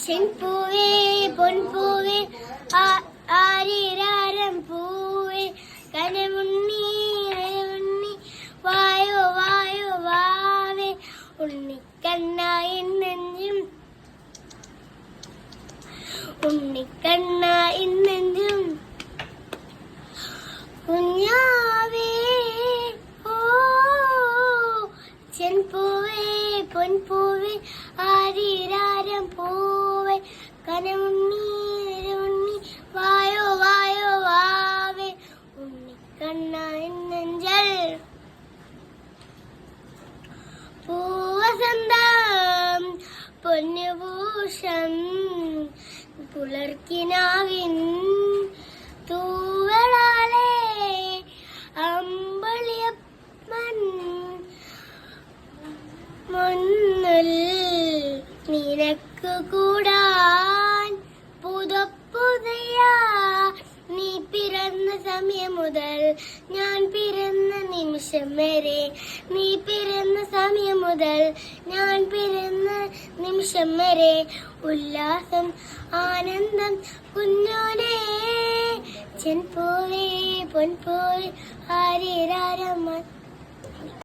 ചെൻപൂവേ പൊൻപൂവേ ആരിരാരം പൂവേ കനമുണ്ണി ഉണ്ണി വായോ വായോ വാവേ ഉണ്ണിക്കണ്ണായി നെഞ്ചും ഉണ്ണിക്കണ്ണായി നെഞ്ചും കുഞ്ഞാവേ ഓ ചെൻപൂവേ പൊൻപൂവേ ആരിരാരം പൂവേ കനമുണ്ണി ഉണ്ണി വായോ വായോ വാവേ ഉണ്ണിക്കണ്ണായി നെഞ്ചൽ പൂവസന്തം പൊന്നുഭൂഷം പുലർക്കിനാവിൻ തൂവളാലേ അമ്പളിയപ്പൻ മുന്നിൽ നിനക്ക് കൂടാൻ പുതപ്പുതയ നീ പിറന്ന സമയം മുതൽ ഞാൻ പിറന്ന നിമിഷം വരെ നീ പിറന്ന സമയം മുതൽ ഞാൻ പിറന്ന നിമിഷം വരെ ഉല്ലാസം ആനന്ദം കുഞ്ഞോനെ ചെൻപൂവേ പൊൻപൂവേ ആരിരാരം